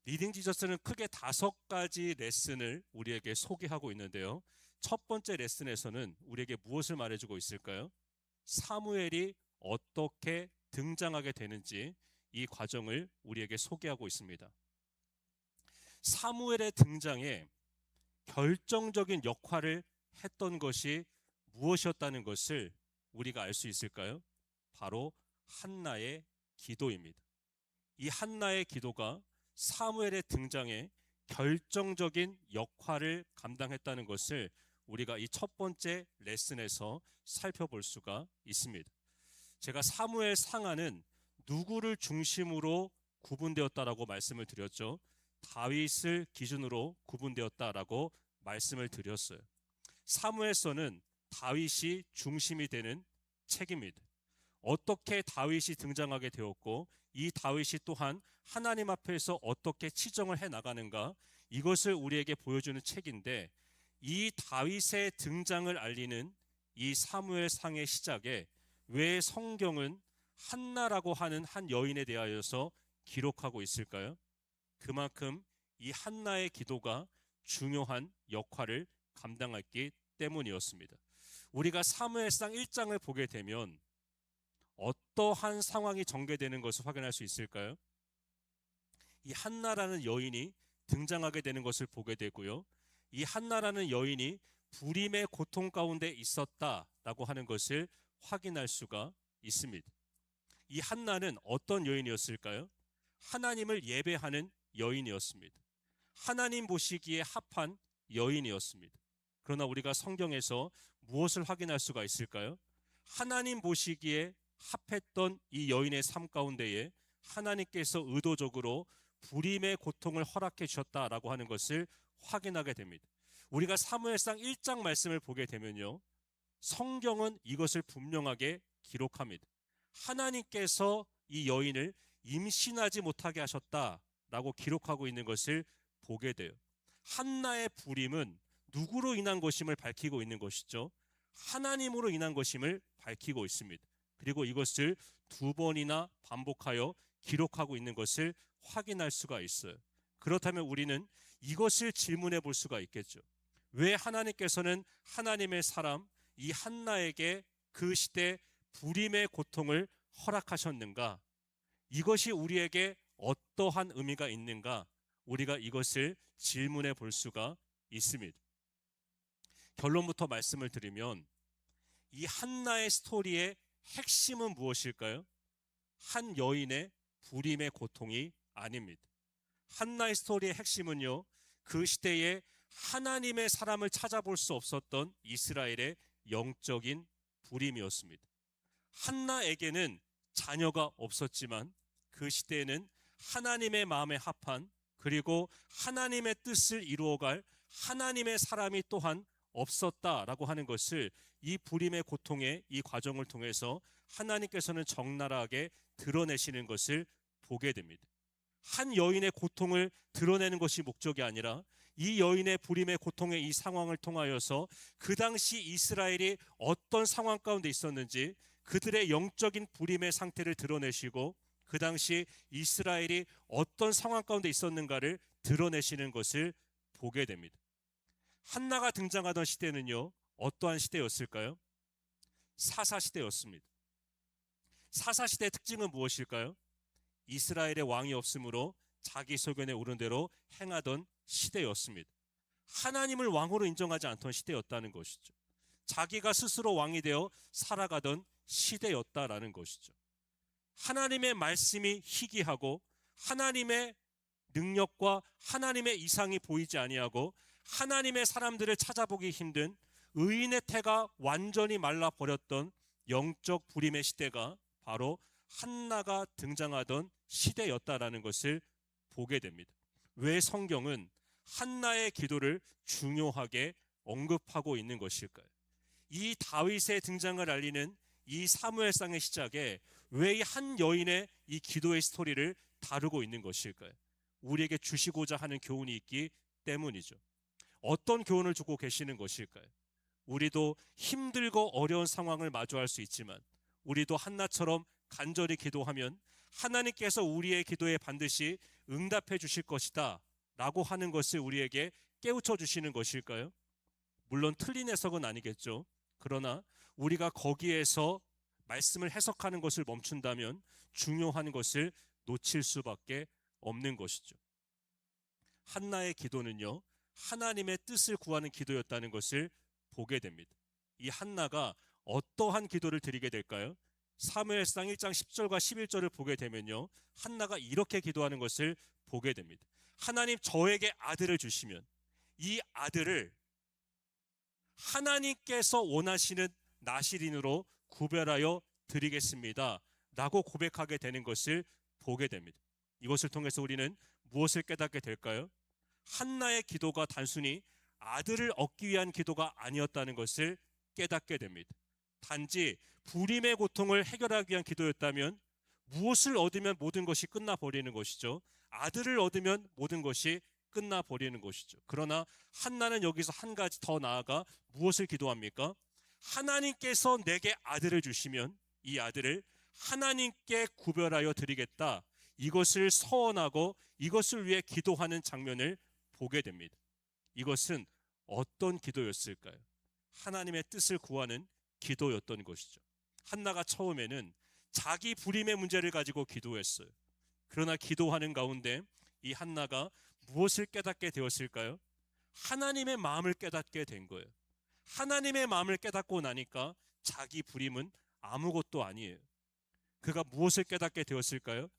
리딩 지저스는 크게 5가지 레슨을 우리에게 소개하고 있는데요. 첫 번째 레슨에서는 우리에게 무엇을 말해주고 있을까요? 사무엘이 어떻게 등장하게 되는지 이 과정을 우리에게 소개하고 있습니다. 사무엘의 등장에 결정적인 역할을 했던 것이 무엇이었다는 것을 우리가 알 수 있을까요? 바로 한나의 기도입니다. 이 한나의 기도가 사무엘의 등장에 결정적인 역할을 감당했다는 것을 우리가 이 첫 번째 레슨에서 살펴볼 수가 있습니다. 제가 사무엘 상하는 누구를 중심으로 구분되었다라고 말씀을 드렸죠. 다윗을 기준으로 구분되었다라고 말씀을 드렸어요. 사무엘서는 다윗이 중심이 되는 책입니다. 어떻게 다윗이 등장하게 되었고 이 다윗이 또한 하나님 앞에서 어떻게 치정을 해 나가는가, 이것을 우리에게 보여주는 책인데, 이 다윗의 등장을 알리는 이 사무엘상의 시작에 왜 성경은 한나라고 하는 한 여인에 대하여서 기록하고 있을까요? 그만큼 이 한나의 기도가 중요한 역할을 감당했기 때문이었습니다. 우리가 사무엘상 1장을 보게 되면 어떠한 상황이 전개되는 것을 확인할 수 있을까요? 이 한나라는 여인이 등장하게 되는 것을 보게 되고요. 이 한나라는 여인이 불임의 고통 가운데 있었다라고 하는 것을 확인할 수가 있습니다. 이 한나는 어떤 여인이었을까요? 하나님을 예배하는 여인이었습니다. 하나님 보시기에 합한 여인이었습니다. 그러나 우리가 성경에서 무엇을 확인할 수가 있을까요? 하나님 보시기에 합했던 이 여인의 삶 가운데에 하나님께서 의도적으로 불임의 고통을 허락해 주셨다라고 하는 것을 확인하게 됩니다. 우리가 사무엘상 1장 말씀을 보게 되면요, 성경은 이것을 분명하게 기록합니다. 하나님께서 이 여인을 임신하지 못하게 하셨다라고 기록하고 있는 것을 보게 돼요. 한나의 불임은 누구로 인한 것임을 밝히고 있는 것이죠. 하나님으로 인한 것임을 밝히고 있습니다. 그리고 이것을 2번이나 반복하여 기록하고 있는 것을 확인할 수가 있어요. 그렇다면 우리는 이것을 질문해 볼 수가 있겠죠. 왜 하나님께서는 하나님의 사람 이 한나에게 그 시대 불임의 고통을 허락하셨는가? 이것이 우리에게 어떠한 의미가 있는가? 우리가 이것을 질문해 볼 수가 있습니다. 결론부터 말씀을 드리면 이 한나의 스토리의 핵심은 무엇일까요? 한 여인의 불임의 고통이 아닙니다. 한나의 스토리의 핵심은요, 그 시대에 하나님의 사람을 찾아볼 수 없었던 이스라엘의 영적인 불임이었습니다. 한나에게는 자녀가 없었지만 그 시대에는 하나님의 마음에 합한, 그리고 하나님의 뜻을 이루어갈 하나님의 사람이 또한 없었다라고 하는 것을 이 불임의 고통의 이 과정을 통해서 하나님께서는 적나라하게 드러내시는 것을 보게 됩니다. 한 여인의 고통을 드러내는 것이 목적이 아니라 이 여인의 불임의 고통의 이 상황을 통하여서 그 당시 이스라엘이 어떤 상황 가운데 있었는지, 그들의 영적인 불임의 상태를 드러내시고 그 당시 이스라엘이 어떤 상황 가운데 있었는가를 드러내시는 것을 보게 됩니다. 한나가 등장하던 시대는요, 어떠한 시대였을까요? 사사시대였습니다. 사사시대의 특징은 무엇일까요? 이스라엘의 왕이 없으므로 자기 소견에 오른 대로 행하던 시대였습니다. 하나님을 왕으로 인정하지 않던 시대였다는 것이죠. 자기가 스스로 왕이 되어 살아가던 시대였다라는 것이죠. 하나님의 말씀이 희귀하고 하나님의 능력과 하나님의 이상이 보이지 아니하고 하나님의 사람들을 찾아보기 힘든 의인의 태가 완전히 말라버렸던 영적 불임의 시대가 바로 한나가 등장하던 시대였다라는 것을 보게 됩니다. 왜 성경은 한나의 기도를 중요하게 언급하고 있는 것일까요? 이 다윗의 등장을 알리는 이 사무엘상의 시작에 왜 이 한 여인의 이 기도의 스토리를 다루고 있는 것일까요? 우리에게 주시고자 하는 교훈이 있기 때문이죠. 어떤 교훈을 주고 계시는 것일까요? 우리도 힘들고 어려운 상황을 마주할 수 있지만 우리도 한나처럼 간절히 기도하면 하나님께서 우리의 기도에 반드시 응답해 주실 것이다 라고 하는 것을 우리에게 깨우쳐 주시는 것일까요? 물론 틀린 해석은 아니겠죠. 그러나 우리가 거기에서 말씀을 해석하는 것을 멈춘다면 중요한 것을 놓칠 수밖에 없는 것이죠. 한나의 기도는요, 하나님의 뜻을 구하는 기도였다는 것을 보게 됩니다. 이 한나가 어떠한 기도를 드리게 될까요? 사무엘상 1장 10절과 11절을 보게 되면요, 한나가 이렇게 기도하는 것을 보게 됩니다. 하나님, 저에게 아들을 주시면 이 아들을 하나님께서 원하시는 나실인으로 구별하여 드리겠습니다 라고 고백하게 되는 것을 보게 됩니다. 이것을 통해서 우리는 무엇을 깨닫게 될까요? 한나의 기도가 단순히 아들을 얻기 위한 기도가 아니었다는 것을 깨닫게 됩니다. 단지 불임의 고통을 해결하기 위한 기도였다면 무엇을 얻으면 모든 것이 끝나버리는 것이죠. 아들을 얻으면 모든 것이 끝나버리는 것이죠. 그러나 한나는 여기서 한 가지 더 나아가 무엇을 기도합니까? 하나님께서 내게 아들을 주시면 이 아들을 하나님께 구별하여 드리겠다, 이것을 서원하고 이것을 위해 기도하는 장면을 보게 됩니다. 이것은 어떤 기도였을까요? 하나님의 뜻을 구하는 기도였던 것이죠. 한나가 처음에는 자기 불임의 문제를 가지고 기도했어요. 그러나 기도하는 가운데 이 한나가 무엇을 깨닫게 되었을까요? 하나님의 마음을 깨닫게 된 거예요. 하나님의 마음을 깨닫고 나니까 자기 불임은 아무것도 아니에요. 그가 무엇을 깨닫게 되었을까요?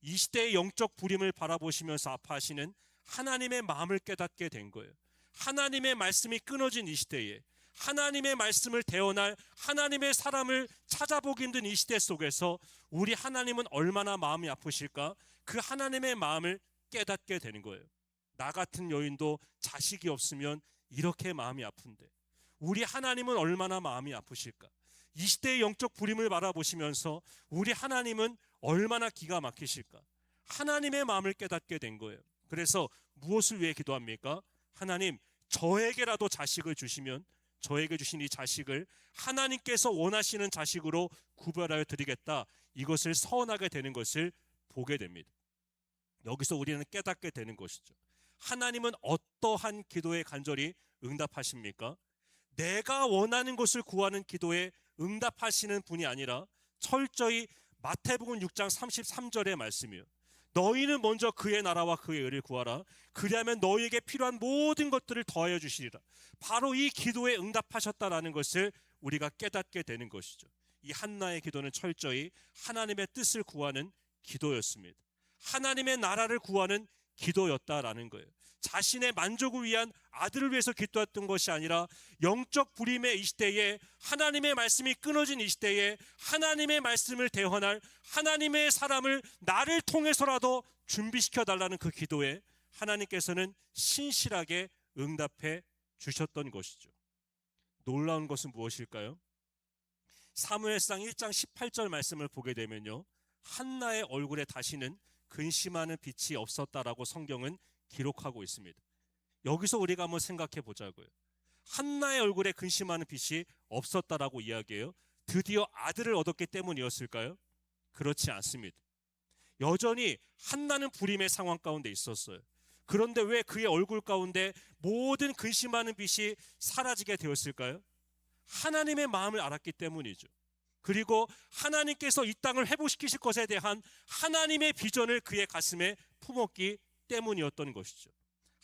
이 시대의 영적 불임을 바라보시면서 아파하시는 하나님의 마음을 깨닫게 된 거예요. 하나님의 말씀이 끊어진 이 시대에 하나님의 말씀을 대언할 하나님의 사람을 찾아보기 힘든 이 시대 속에서 우리 하나님은 얼마나 마음이 아프실까? 그 하나님의 마음을 깨닫게 되는 거예요. 나 같은 여인도 자식이 없으면 이렇게 마음이 아픈데 우리 하나님은 얼마나 마음이 아프실까? 이 시대의 영적 불임을 바라보시면서 우리 하나님은 얼마나 기가 막히실까? 하나님의 마음을 깨닫게 된 거예요. 그래서 무엇을 위해 기도합니까? 하나님, 저에게라도 자식을 주시면 저에게 주신 이 자식을 하나님께서 원하시는 자식으로 구별하여 드리겠다, 이것을 서원하게 되는 것을 보게 됩니다. 여기서 우리는 깨닫게 되는 것이죠. 하나님은 어떠한 기도에 간절히 응답하십니까? 내가 원하는 것을 구하는 기도에 응답하시는 분이 아니라 철저히 마태복음 6장 33절의 말씀이요, 너희는 먼저 그의 나라와 그의 의를 구하라. 그리하면 너희에게 필요한 모든 것들을 더하여 주시리라. 바로 이 기도에 응답하셨다라는 것을 우리가 깨닫게 되는 것이죠. 이 한나의 기도는 철저히 하나님의 뜻을 구하는 기도였습니다. 하나님의 나라를 구하는 기도였다라는 거예요. 자신의 만족을 위한 아들을 위해서 기도했던 것이 아니라 영적 불임의 이 시대에, 하나님의 말씀이 끊어진 이 시대에 하나님의 말씀을 대언할 하나님의 사람을 나를 통해서라도 준비시켜 달라는 그 기도에 하나님께서는 신실하게 응답해 주셨던 것이죠. 놀라운 것은 무엇일까요? 사무엘상 1장 18절 말씀을 보게 되면요, 한나의 얼굴에 다시는 근심하는 빛이 없었다라고 성경은 기록하고 있습니다. 여기서 우리가 한번 생각해 보자고요. 한나의 얼굴에 근심하는 빛이 없었다라고 이야기해요. 드디어 아들을 얻었기 때문이었을까요? 그렇지 않습니다. 여전히 한나는 불임의 상황 가운데 있었어요. 그런데 왜 그의 얼굴 가운데 모든 근심하는 빛이 사라지게 되었을까요? 하나님의 마음을 알았기 때문이죠. 그리고 하나님께서 이 땅을 회복시키실 것에 대한 하나님의 비전을 그의 가슴에 품었기 때문이었던 것이죠.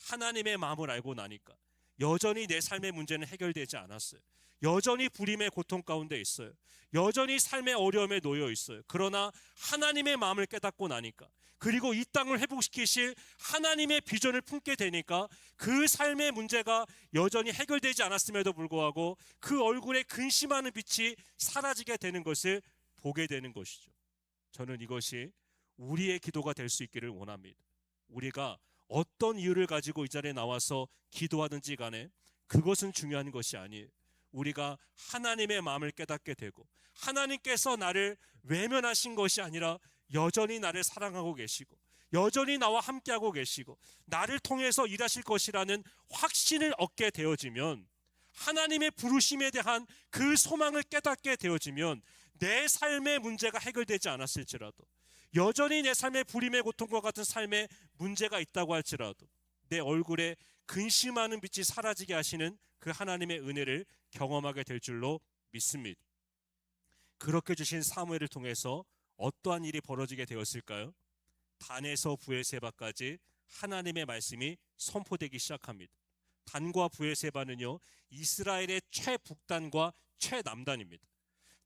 하나님의 마음을 알고 나니까 여전히 내 삶의 문제는 해결되지 않았어요. 여전히 불임의 고통 가운데 있어요. 여전히 삶의 어려움에 놓여 있어요. 그러나 하나님의 마음을 깨닫고 나니까, 그리고 이 땅을 회복시키실 하나님의 비전을 품게 되니까 그 삶의 문제가 여전히 해결되지 않았음에도 불구하고 그 얼굴에 근심하는 빛이 사라지게 되는 것을 보게 되는 것이죠. 저는 이것이 우리의 기도가 될 수 있기를 원합니다. 우리가 어떤 이유를 가지고 이 자리에 나와서 기도하든지 간에 그것은 중요한 것이 아니에요. 우리가 하나님의 마음을 깨닫게 되고 하나님께서 나를 외면하신 것이 아니라 여전히 나를 사랑하고 계시고 여전히 나와 함께하고 계시고 나를 통해서 일하실 것이라는 확신을 얻게 되어지면, 하나님의 부르심에 대한 그 소망을 깨닫게 되어지면 내 삶의 문제가 해결되지 않았을지라도, 여전히 내 삶의 불임의 고통과 같은 삶의 문제가 있다고 할지라도 내 얼굴에 근심하는 빛이 사라지게 하시는 그 하나님의 은혜를 경험하게 될 줄로 믿습니다. 그렇게 주신 사무엘을 통해서 어떠한 일이 벌어지게 되었을까요? 단에서 브엘세바까지 하나님의 말씀이 선포되기 시작합니다. 단과 브엘세바는요, 이스라엘의 최북단과 최남단입니다.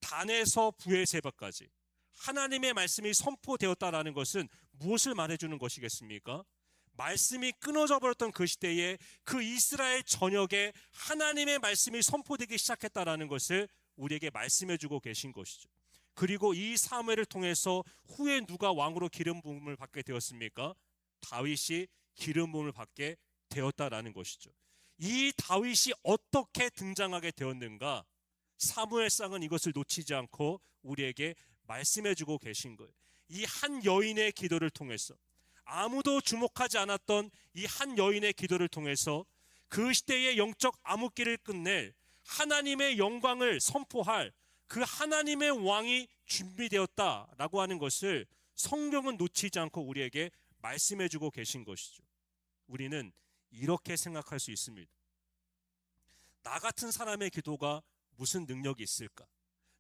단에서 브엘세바까지 하나님의 말씀이 선포되었다라는 것은 무엇을 말해주는 것이겠습니까? 말씀이 끊어져 버렸던 그 시대에 그 이스라엘 전역에 하나님의 말씀이 선포되기 시작했다라는 것을 우리에게 말씀해주고 계신 것이죠. 그리고 이 사무엘을 통해서 후에 누가 왕으로 기름 부음을 받게 되었습니까? 다윗이 기름 부음을 받게 되었다라는 것이죠. 이 다윗이 어떻게 등장하게 되었는가? 사무엘상은 이것을 놓치지 않고 우리에게 말씀해주고 계신 거예요. 이 한 여인의 기도를 통해서, 아무도 주목하지 않았던 이 한 여인의 기도를 통해서 그 시대의 영적 암흑기를 끝낼 하나님의 영광을 선포할 그 하나님의 왕이 준비되었다라고 하는 것을 성경은 놓치지 않고 우리에게 말씀해주고 계신 것이죠. 우리는 이렇게 생각할 수 있습니다. 나 같은 사람의 기도가 무슨 능력이 있을까?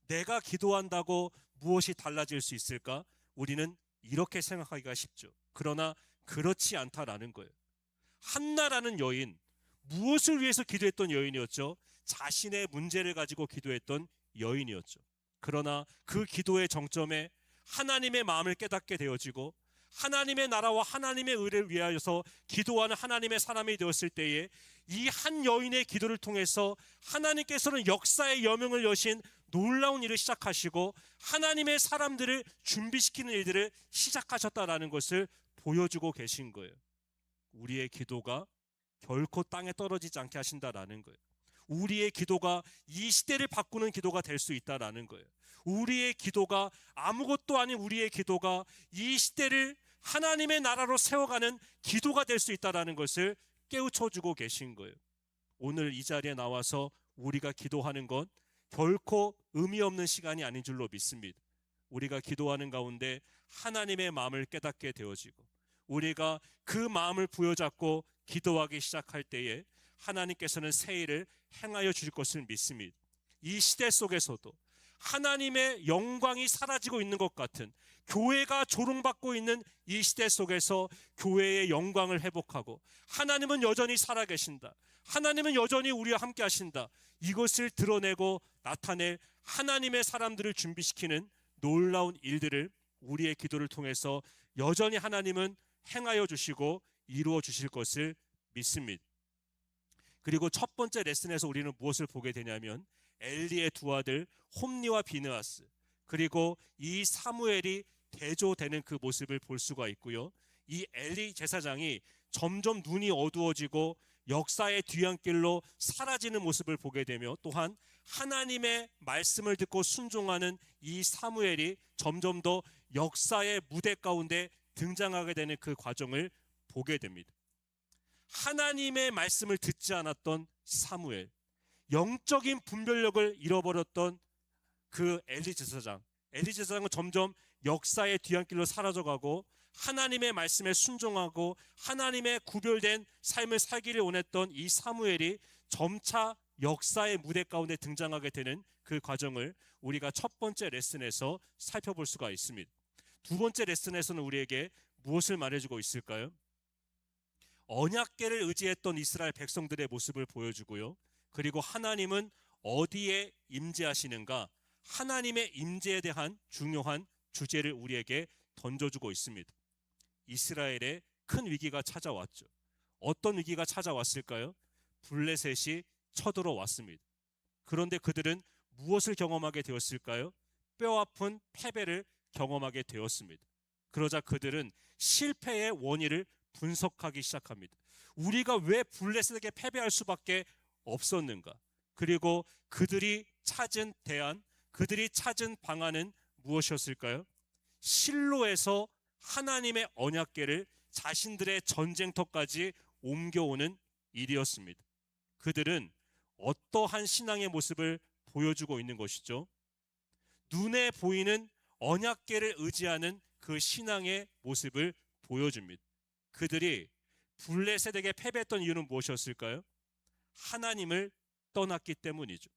내가 기도한다고 무엇이 달라질 수 있을까? 우리는 이렇게 생각하기가 쉽죠. 그러나 그렇지 않다라는 거예요. 한나라는 여인, 무엇을 위해서 기도했던 여인이었죠? 자신의 문제를 가지고 기도했던 여인이었죠. 그러나 그 기도의 정점에 하나님의 마음을 깨닫게 되어지고 하나님의 나라와 하나님의 의를 위하여서 기도하는 하나님의 사람이 되었을 때에 이 한 여인의 기도를 통해서 하나님께서는 역사의 여명을 여신 놀라운 일을 시작하시고 하나님의 사람들을 준비시키는 일들을 시작하셨다라는 것을 보여주고 계신 거예요. 우리의 기도가 결코 땅에 떨어지지 않게 하신다라는 거예요. 우리의 기도가 이 시대를 바꾸는 기도가 될 수 있다라는 거예요. 우리의 기도가, 아무것도 아닌 우리의 기도가 이 시대를 하나님의 나라로 세워가는 기도가 될 수 있다라는 것을 깨우쳐주고 계신 거예요. 오늘 이 자리에 나와서 우리가 기도하는 건 결코 의미 없는 시간이 아닌 줄로 믿습니다. 우리가 기도하는 가운데 하나님의 마음을 깨닫게 되어지고 우리가 그 마음을 부여잡고 기도하기 시작할 때에 하나님께서는 새 일을 행하여 주실 것을 믿습니다. 이 시대 속에서도 하나님의 영광이 사라지고 있는 것 같은, 교회가 조롱받고 있는 이 시대 속에서 교회의 영광을 회복하고 하나님은 여전히 살아계신다, 하나님은 여전히 우리와 함께 하신다, 이것을 드러내고 나타낼 하나님의 사람들을 준비시키는 놀라운 일들을 우리의 기도를 통해서 여전히 하나님은 행하여 주시고 이루어 주실 것을 믿습니다. 그리고 첫 번째 레슨에서 우리는 무엇을 보게 되냐면 엘리의 두 아들 홈니와 비느하스, 그리고 이 사무엘이 대조되는 그 모습을 볼 수가 있고요. 이 엘리 제사장이 점점 눈이 어두워지고 역사의 뒤안길로 사라지는 모습을 보게 되며, 또한 하나님의 말씀을 듣고 순종하는 이 사무엘이 점점 더 역사의 무대 가운데 등장하게 되는 그 과정을 보게 됩니다. 하나님의 말씀을 듣지 않았던 사무엘, 영적인 분별력을 잃어버렸던 그 엘리 제사장은 점점 역사의 뒤안길로 사라져가고 하나님의 말씀에 순종하고 하나님의 구별된 삶을 살기를 원했던 이 사무엘이 점차 역사의 무대 가운데 등장하게 되는 그 과정을 우리가 첫 번째 레슨에서 살펴볼 수가 있습니다. 두 번째 레슨에서는 우리에게 무엇을 말해주고 있을까요? 언약궤를 의지했던 이스라엘 백성들의 모습을 보여주고요. 그리고 하나님은 어디에 임재하시는가, 하나님의 임재에 대한 중요한 주제를 우리에게 던져주고 있습니다. 이스라엘에 큰 위기가 찾아왔죠. 어떤 위기가 찾아왔을까요? 블레셋이 쳐들어왔습니다. 그런데 그들은 무엇을 경험하게 되었을까요? 뼈아픈 패배를 경험하게 되었습니다. 그러자 그들은 실패의 원인을 분석하기 시작합니다. 우리가 왜 블레셋에게 패배할 수밖에 없었는가? 그리고 그들이 찾은 대안, 그들이 찾은 방안은 무엇이었을까요? 실로에서 하나님의 언약궤를 자신들의 전쟁터까지 옮겨오는 일이었습니다. 그들은 어떠한 신앙의 모습을 보여주고 있는 것이죠? 눈에 보이는 언약궤를 의지하는 그 신앙의 모습을 보여줍니다. 그들이 블레셋에게 패배했던 이유는 무엇이었을까요? 하나님을 떠났기 때문이죠.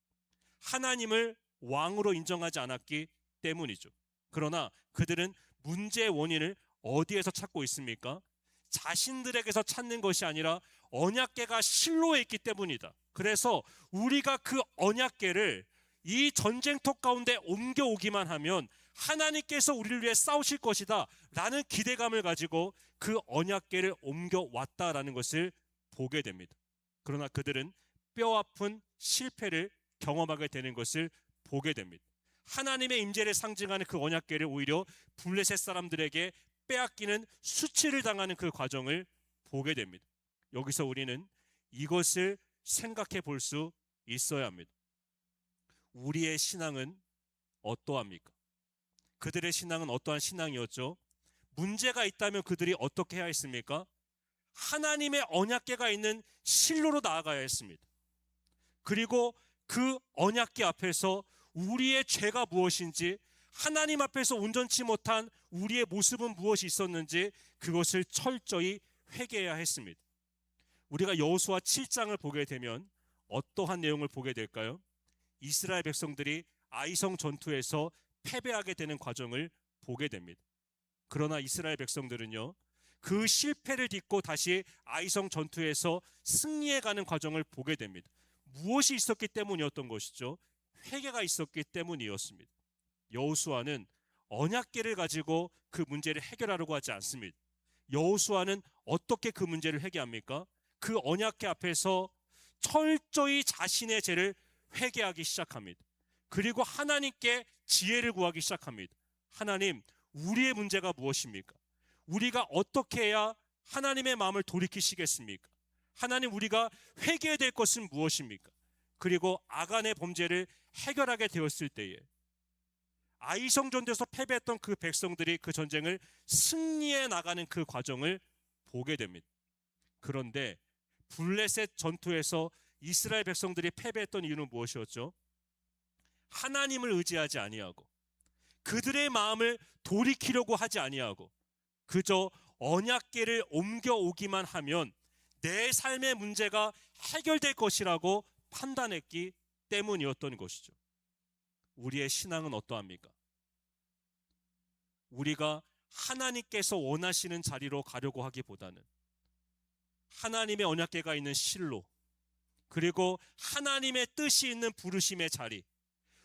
하나님을 왕으로 인정하지 않았기 때문이죠. 그러나 그들은 문제의 원인을 어디에서 찾고 있습니까? 자신들에게서 찾는 것이 아니라 언약궤가 실로에 있기 때문이다. 그래서 우리가 그 언약궤를 이 전쟁터 가운데 옮겨오기만 하면 하나님께서 우리를 위해 싸우실 것이다 라는 기대감을 가지고 그 언약궤를 옮겨왔다라는 것을 보게 됩니다. 그러나 그들은 뼈아픈 실패를 경험하게 되는 것을 보게 됩니다. 하나님의 임재를 상징하는 그 언약궤를 오히려 블레셋 사람들에게 빼앗기는 수치를 당하는 그 과정을 보게 됩니다. 여기서 우리는 이것을 생각해 볼 수 있어야 합니다. 우리의 신앙은 어떠합니까? 그들의 신앙은 어떠한 신앙이었죠? 문제가 있다면 그들이 어떻게 해야 했습니까? 하나님의 언약궤가 있는 실로로 나아가야 했습니다. 그리고 그 언약궤 앞에서 우리의 죄가 무엇인지, 하나님 앞에서 온전치 못한 우리의 모습은 무엇이 있었는지 그것을 철저히 회개해야 했습니다. 우리가 여호수아 7장을 보게 되면 어떠한 내용을 보게 될까요? 이스라엘 백성들이 아이성 전투에서 패배하게 되는 과정을 보게 됩니다. 그러나 이스라엘 백성들은요, 그 실패를 딛고 다시 아이성 전투에서 승리해가는 과정을 보게 됩니다. 무엇이 있었기 때문이었던 것이죠? 회개가 있었기 때문이었습니다. 여호수아는 언약궤를 가지고 그 문제를 해결하려고 하지 않습니다. 여호수아는 어떻게 그 문제를 회개합니까? 그 언약궤 앞에서 철저히 자신의 죄를 회개하기 시작합니다. 그리고 하나님께 지혜를 구하기 시작합니다. 하나님, 우리의 문제가 무엇입니까? 우리가 어떻게 해야 하나님의 마음을 돌이키시겠습니까? 하나님, 우리가 회개해야 될 것은 무엇입니까? 그리고 아간의 범죄를 해결하게 되었을 때에 아이성 전투에서 패배했던 그 백성들이 그 전쟁을 승리해 나가는 그 과정을 보게 됩니다. 그런데 블레셋 전투에서 이스라엘 백성들이 패배했던 이유는 무엇이었죠? 하나님을 의지하지 아니하고 그들의 마음을 돌이키려고 하지 아니하고 그저 언약궤를 옮겨오기만 하면 내 삶의 문제가 해결될 것이라고 판단했기 때문이었던 것이죠. 우리의 신앙은 어떠합니까? 우리가 하나님께서 원하시는 자리로 가려고 하기보다는 하나님의 언약궤가 있는 실로, 그리고 하나님의 뜻이 있는 부르심의 자리,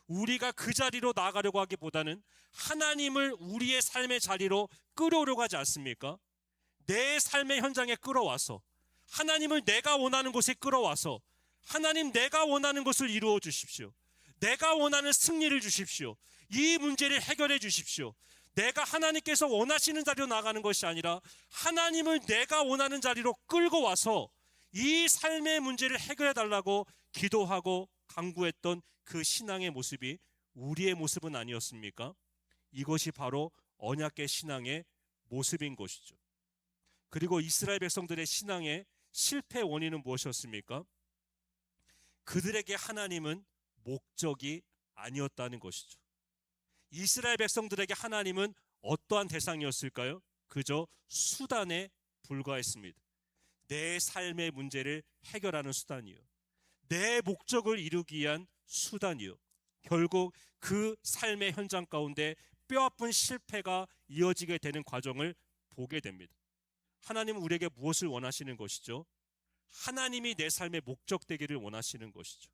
우리가 그 자리로 나아가려고 하기보다는 하나님을 우리의 삶의 자리로 끌어오려고 하지 않습니까? 내 삶의 현장에 끌어와서 하나님을 내가 원하는 곳에 끌어와서 하나님, 내가 원하는 것을 이루어 주십시오. 내가 원하는 승리를 주십시오. 이 문제를 해결해 주십시오. 내가 하나님께서 원하시는 자리로 나가는 것이 아니라 하나님을 내가 원하는 자리로 끌고 와서 이 삶의 문제를 해결해 달라고 기도하고 간구했던 그 신앙의 모습이 우리의 모습은 아니었습니까? 이것이 바로 언약궤 신앙의 모습인 것이죠. 그리고 이스라엘 백성들의 신앙의 실패 원인은 무엇이었습니까? 그들에게 하나님은 목적이 아니었다는 것이죠. 이스라엘 백성들에게 하나님은 어떠한 대상이었을까요? 그저 수단에 불과했습니다. 내 삶의 문제를 해결하는 수단이요, 내 목적을 이루기 위한 수단이요, 결국 그 삶의 현장 가운데 뼈아픈 실패가 이어지게 되는 과정을 보게 됩니다. 하나님은 우리에게 무엇을 원하시는 것이죠? 하나님이 내 삶의 목적 되기를 원하시는 것이죠.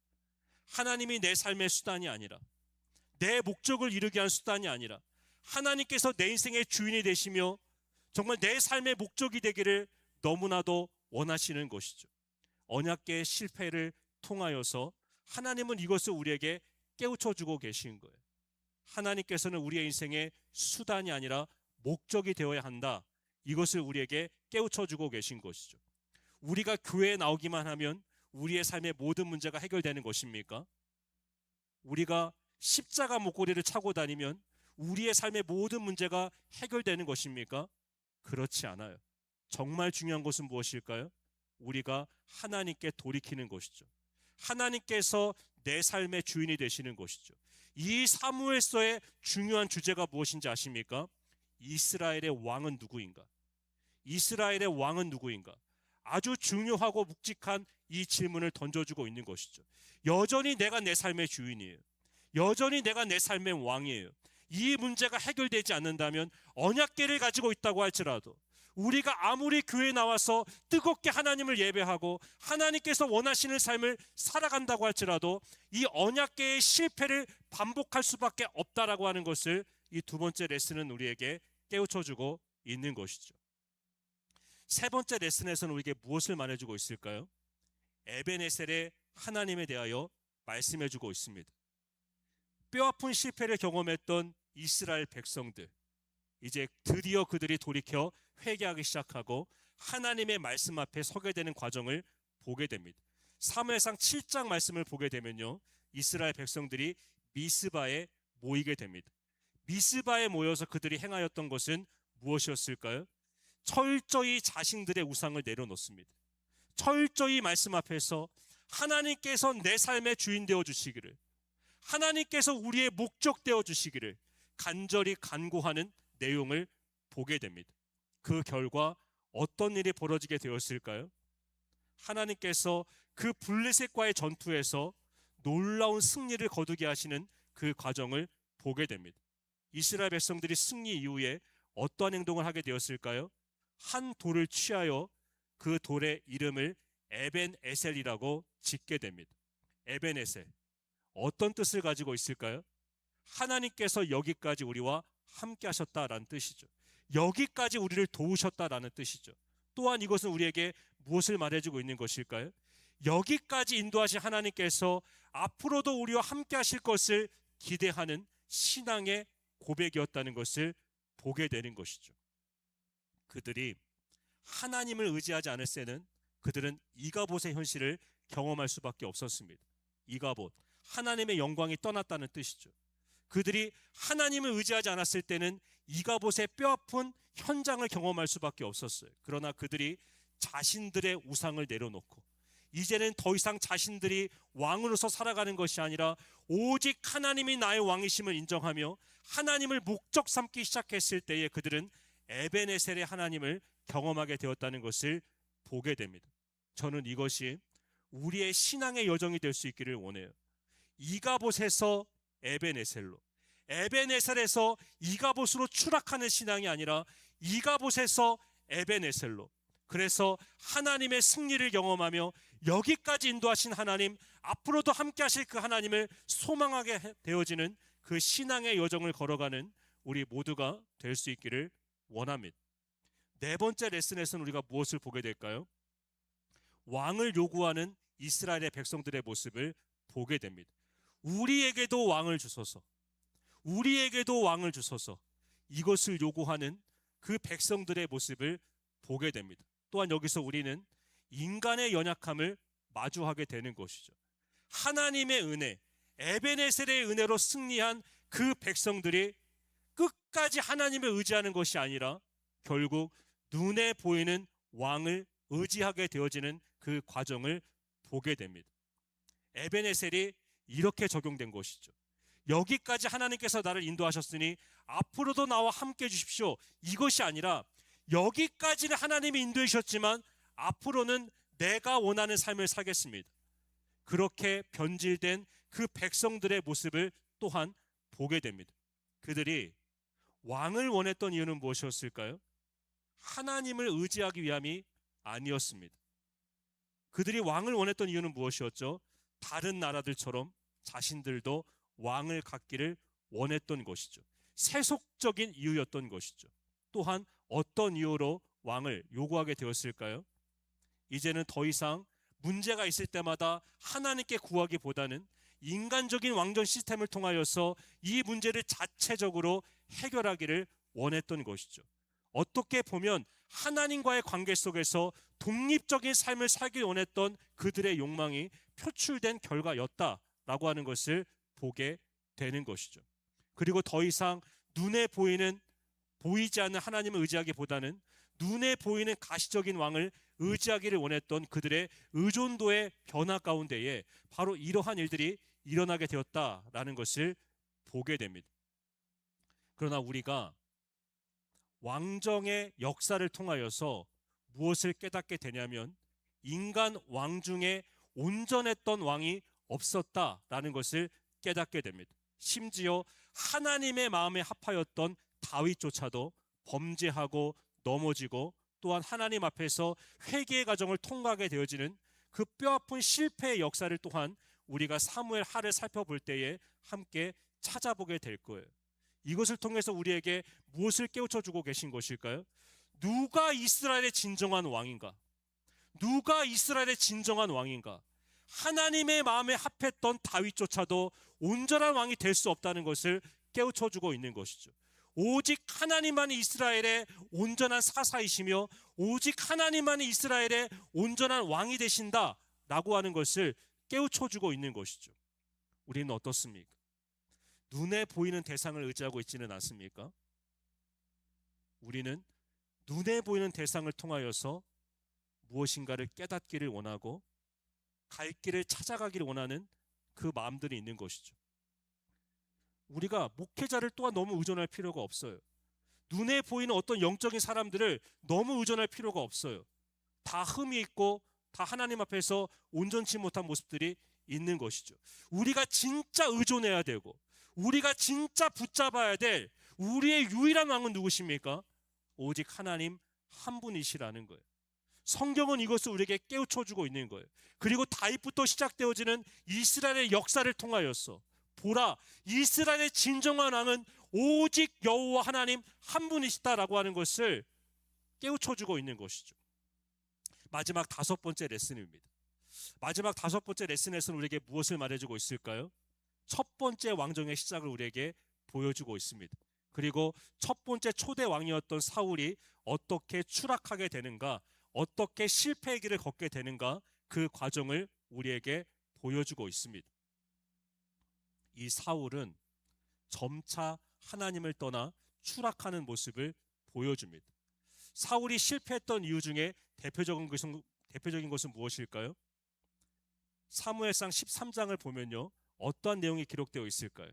하나님이 내 삶의 수단이 아니라, 내 목적을 이루기 위한 수단이 아니라 하나님께서 내 인생의 주인이 되시며 정말 내 삶의 목적이 되기를 너무나도 원하시는 것이죠. 언약궤의 실패를 통하여서 하나님은 이것을 우리에게 깨우쳐주고 계신 거예요. 하나님께서는 우리의 인생의 수단이 아니라 목적이 되어야 한다, 이것을 우리에게 깨우쳐주고 계신 것이죠. 우리가 교회에 나오기만 하면 우리의 삶의 모든 문제가 해결되는 것입니까? 우리가 십자가 목걸이를 차고 다니면 우리의 삶의 모든 문제가 해결되는 것입니까? 그렇지 않아요. 정말 중요한 것은 무엇일까요? 우리가 하나님께 돌이키는 것이죠. 하나님께서 내 삶의 주인이 되시는 것이죠. 이 사무엘서의 중요한 주제가 무엇인지 아십니까? 이스라엘의 왕은 누구인가? 이스라엘의 왕은 누구인가? 아주 중요하고 묵직한 이 질문을 던져주고 있는 것이죠. 여전히 내가 내 삶의 주인이에요. 여전히 내가 내 삶의 왕이에요. 이 문제가 해결되지 않는다면 언약궤를 가지고 있다고 할지라도, 우리가 아무리 교회에 나와서 뜨겁게 하나님을 예배하고 하나님께서 원하시는 삶을 살아간다고 할지라도 이 언약궤의 실패를 반복할 수밖에 없다라고 하는 것을 이 두 번째 레슨은 우리에게 깨우쳐주고 있는 것이죠. 세 번째 레슨에서는 우리에게 무엇을 말해주고 있을까요? 에벤에셀의 하나님에 대하여 말씀해주고 있습니다. 뼈아픈 실패를 경험했던 이스라엘 백성들, 이제 드디어 그들이 돌이켜 회개하기 시작하고 하나님의 말씀 앞에 서게 되는 과정을 보게 됩니다. 사무엘상 7장 말씀을 보게 되면요, 이스라엘 백성들이 미스바에 모이게 됩니다. 미스바에 모여서 그들이 행하였던 것은 무엇이었을까요? 철저히 자신들의 우상을 내려놓습니다. 철저히 말씀 앞에서 하나님께서 내 삶의 주인 되어 주시기를, 하나님께서 우리의 목적 되어 주시기를 간절히 간구하는 내용을 보게 됩니다. 그 결과 어떤 일이 벌어지게 되었을까요? 하나님께서 그 블레셋과의 전투에서 놀라운 승리를 거두게 하시는 그 과정을 보게 됩니다. 이스라엘 백성들이 승리 이후에 어떠한 행동을 하게 되었을까요? 한 돌을 취하여 그 돌의 이름을 에벤에셀이라고 짓게 됩니다. 에벤에셀, 어떤 뜻을 가지고 있을까요? 하나님께서 여기까지 우리와 함께 하셨다라는 뜻이죠. 여기까지 우리를 도우셨다라는 뜻이죠. 또한 이것은 우리에게 무엇을 말해주고 있는 것일까요? 여기까지 인도하신 하나님께서 앞으로도 우리와 함께 하실 것을 기대하는 신앙의 고백이었다는 것을 보게 되는 것이죠. 그들이 하나님을 의지하지 않을 때는 그들은 이가봇의 현실을 경험할 수밖에 없었습니다. 이가봇, 하나님의 영광이 떠났다는 뜻이죠. 그들이 하나님을 의지하지 않았을 때는 이가봇의 뼈아픈 현장을 경험할 수밖에 없었어요. 그러나 그들이 자신들의 우상을 내려놓고 이제는 더 이상 자신들이 왕으로서 살아가는 것이 아니라 오직 하나님이 나의 왕이심을 인정하며 하나님을 목적 삼기 시작했을 때에 그들은 에벤에셀의 하나님을 경험하게 되었다는 것을 보게 됩니다. 저는 이것이 우리의 신앙의 여정이 될 수 있기를 원해요. 이가봇에서 에벤에셀로, 에벤에셀에서 이가봇으로 추락하는 신앙이 아니라 이가봇에서 에벤에셀로, 그래서 하나님의 승리를 경험하며 여기까지 인도하신 하나님, 앞으로도 함께 하실 그 하나님을 소망하게 되어지는 그 신앙의 여정을 걸어가는 우리 모두가 될 수 있기를 원합니다. 네 번째 레슨에서는 우리가 무엇을 보게 될까요? 왕을 요구하는 이스라엘의 백성들의 모습을 보게 됩니다. 우리에게도 왕을 주소서, 우리에게도 왕을 주소서, 이것을 요구하는 그 백성들의 모습을 보게 됩니다. 또한 여기서 우리는 인간의 연약함을 마주하게 되는 것이죠. 하나님의 은혜, 에벤에셀의 은혜로 승리한 그 백성들이 끝까지 하나님을 의지하는 것이 아니라 결국 눈에 보이는 왕을 의지하게 되어지는 그 과정을 보게 됩니다. 에벤에셀이 이렇게 적용된 것이죠. 여기까지 하나님께서 나를 인도하셨으니 앞으로도 나와 함께 해주십시오. 이것이 아니라 여기까지는 하나님이 인도해 주셨지만 앞으로는 내가 원하는 삶을 살겠습니다. 그렇게 변질된 그 백성들의 모습을 또한 보게 됩니다. 그들이 왕을 원했던 이유는 무엇이었을까요? 하나님을 의지하기 위함이 아니었습니다. 그들이 왕을 원했던 이유는 무엇이었죠? 다른 나라들처럼 자신들도 왕을 갖기를 원했던 것이죠. 세속적인 이유였던 것이죠. 또한 어떤 이유로 왕을 요구하게 되었을까요? 이제는 더 이상 문제가 있을 때마다 하나님께 구하기보다는 인간적인 왕정 시스템을 통하여서 이 문제를 자체적으로 해결하기를 원했던 것이죠. 어떻게 보면 하나님과의 관계 속에서 독립적인 삶을 살기 원했던 그들의 욕망이 표출된 결과였다라고 하는 것을 보게 되는 것이죠. 그리고 더 이상 눈에 보이지 않는 하나님을 의지하기보다는 눈에 보이는 가시적인 왕을 의지하기를 원했던 그들의 의존도의 변화 가운데에 바로 이러한 일들이 일어나게 되었다라는 것을 보게 됩니다. 그러나 우리가 왕정의 역사를 통하여서 무엇을 깨닫게 되냐면 인간 왕 중에 온전했던 왕이 없었다라는 것을 깨닫게 됩니다. 심지어 하나님의 마음에 합하였던 다윗조차도 범죄하고 넘어지고 또한 하나님 앞에서 회개의 과정을 통과하게 되어지는 그 뼈아픈 실패의 역사를 또한 우리가 사무엘 하를 살펴볼 때에 함께 찾아보게 될 거예요. 이것을 통해서 우리에게 무엇을 깨우쳐 주고 계신 것일까요? 누가 이스라엘의 진정한 왕인가? 누가 이스라엘의 진정한 왕인가? 하나님의 마음에 합했던 다윗조차도 온전한 왕이 될 수 없다는 것을 깨우쳐 주고 있는 것이죠. 오직 하나님만이 이스라엘의 온전한 사사이시며 오직 하나님만이 이스라엘의 온전한 왕이 되신다라고 하는 것을 깨우쳐 주고 있는 것이죠. 우리는 어떻습니까? 눈에 보이는 대상을 의지하고 있지는 않습니까? 우리는 눈에 보이는 대상을 통하여서 무엇인가를 깨닫기를 원하고 갈 길을 찾아가기를 원하는 그 마음들이 있는 것이죠. 우리가 목회자를 또한 너무 의존할 필요가 없어요. 눈에 보이는 어떤 영적인 사람들을 너무 의존할 필요가 없어요. 다 흠이 있고 다 하나님 앞에서 온전치 못한 모습들이 있는 것이죠. 우리가 진짜 의존해야 되고 우리가 진짜 붙잡아야 될 우리의 유일한 왕은 누구십니까? 오직 하나님 한 분이시라는 거예요. 성경은 이것을 우리에게 깨우쳐주고 있는 거예요. 그리고 다윗부터 시작되어지는 이스라엘의 역사를 통하여서 보라, 이스라엘의 진정한 왕은 오직 여호와 하나님 한 분이시다라고 하는 것을 깨우쳐주고 있는 것이죠. 마지막 5번째 레슨입니다. 마지막 5번째 레슨에서는 우리에게 무엇을 말해주고 있을까요? 첫 번째 왕정의 시작을 우리에게 보여주고 있습니다. 그리고 첫 번째 초대 왕이었던 사울이 어떻게 추락하게 되는가, 어떻게 실패의 길을 걷게 되는가, 그 과정을 우리에게 보여주고 있습니다. 이 사울은 점차 하나님을 떠나 추락하는 모습을 보여줍니다. 사울이 실패했던 이유 중에 대표적인 것은 무엇일까요? 사무엘상 13장을 보면요, 어떠한 내용이 기록되어 있을까요?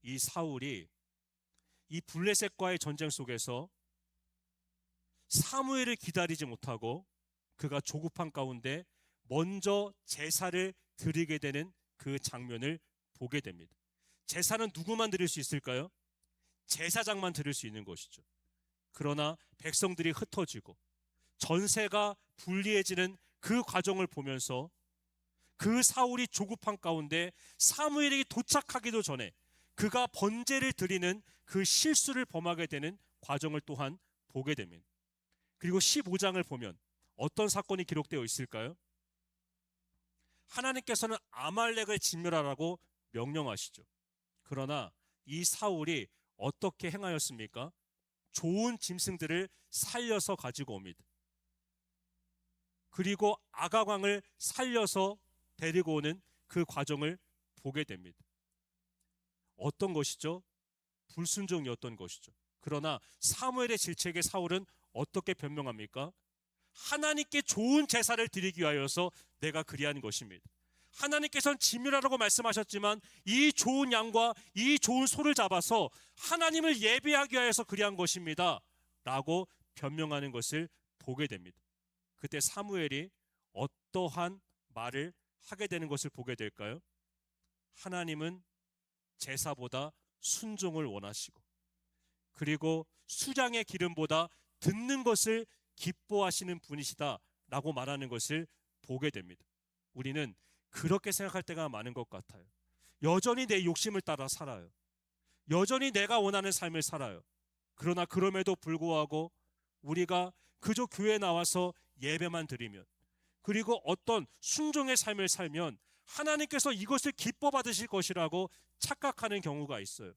이 사울이 이 블레셋과의 전쟁 속에서 사무엘을 기다리지 못하고 그가 조급한 가운데 먼저 제사를 드리게 되는 그 장면을 보게 됩니다. 제사는 누구만 드릴 수 있을까요? 제사장만 드릴 수 있는 것이죠. 그러나 백성들이 흩어지고 전세가 불리해지는 그 과정을 보면서 그 사울이 조급한 가운데 사무엘에게 도착하기도 전에 그가 번제를 드리는 그 실수를 범하게 되는 과정을 또한 보게 됩니다. 그리고 15장을 보면 어떤 사건이 기록되어 있을까요? 하나님께서는 아말렉을 진멸하라고 명령하시죠. 그러나 이 사울이 어떻게 행하였습니까? 좋은 짐승들을 살려서 가지고 옵니다. 그리고 아가광을 살려서 데리고 오는 그 과정을 보게 됩니다. 어떤 것이죠? 불순종이었던 것이죠. 그러나 사무엘의 질책에 사울은 어떻게 변명합니까? 하나님께 좋은 제사를 드리기 위하여서 내가 그리한 것입니다. 하나님께서는 진멸하라고 말씀하셨지만 이 좋은 양과 이 좋은 소를 잡아서 하나님을 예배하기 위하여서 그리한 것입니다 라고 변명하는 것을 보게 됩니다. 그때 사무엘이 어떠한 말을 하게 되는 것을 보게 될까요? 하나님은 제사보다 순종을 원하시고 그리고 수량의 기름보다 듣는 것을 기뻐하시는 분이시다 라고 말하는 것을 보게 됩니다. 우리는 그렇게 생각할 때가 많은 것 같아요. 여전히 내 욕심을 따라 살아요. 여전히 내가 원하는 삶을 살아요. 그러나 그럼에도 불구하고 우리가 그저 교회에 나와서 예배만 드리면 그리고 어떤 순종의 삶을 살면 하나님께서 이것을 기뻐 받으실 것이라고 착각하는 경우가 있어요.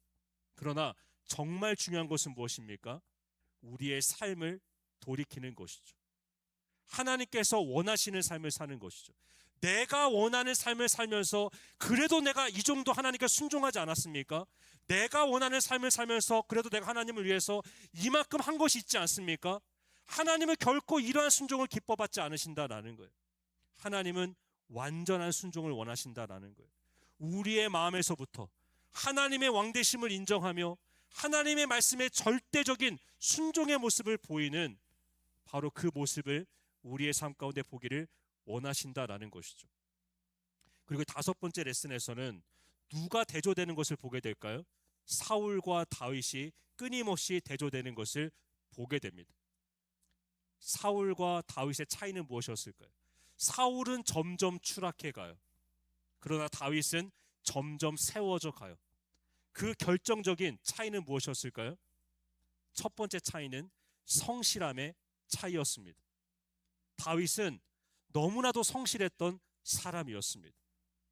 그러나 정말 중요한 것은 무엇입니까? 우리의 삶을 돌이키는 것이죠. 하나님께서 원하시는 삶을 사는 것이죠. 내가 원하는 삶을 살면서 그래도 내가 이 정도 하나님께 순종하지 않았습니까? 내가 원하는 삶을 살면서 그래도 내가 하나님을 위해서 이만큼 한 것이 있지 않습니까? 하나님은 결코 이러한 순종을 기뻐받지 않으신다라는 거예요. 하나님은 완전한 순종을 원하신다라는 거예요. 우리의 마음에서부터 하나님의 왕되심을 인정하며 하나님의 말씀에 절대적인 순종의 모습을 보이는 바로 그 모습을 우리의 삶 가운데 보기를 원하신다라는 것이죠. 그리고 다섯 번째 레슨에서는 누가 대조되는 것을 보게 될까요? 사울과 다윗이 끊임없이 대조되는 것을 보게 됩니다. 사울과 다윗의 차이는 무엇이었을까요? 사울은 점점 추락해 가요. 그러나 다윗은 점점 세워져 가요. 그 결정적인 차이는 무엇이었을까요? 첫 번째 차이는 성실함의 차이였습니다. 다윗은 너무나도 성실했던 사람이었습니다.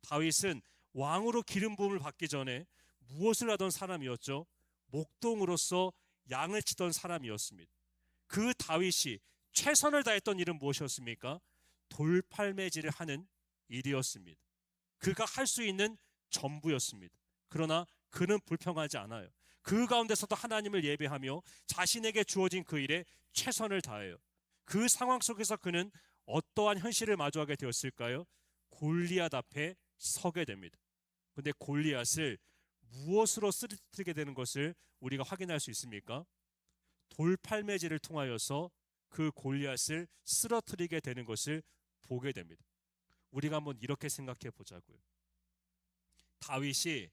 다윗은 왕으로 기름 부음을 받기 전에 무엇을 하던 사람이었죠? 목동으로서 양을 치던 사람이었습니다. 그 다윗이 최선을 다했던 일은 무엇이었습니까? 돌팔매질을 하는 일이었습니다. 그가 할 수 있는 전부였습니다. 그러나 그는 불평하지 않아요. 그 가운데서도 하나님을 예배하며 자신에게 주어진 그 일에 최선을 다해요. 그 상황 속에서 그는 어떠한 현실을 마주하게 되었을까요? 골리앗 앞에 서게 됩니다. 그런데 골리앗을 무엇으로 쓰러뜨리게 되는 것을 우리가 확인할 수 있습니까? 돌팔매질을 통하여서 그 골리앗을 쓰러뜨리게 되는 것을 보게 됩니다. 우리가 한번 이렇게 생각해 보자고요. 다윗이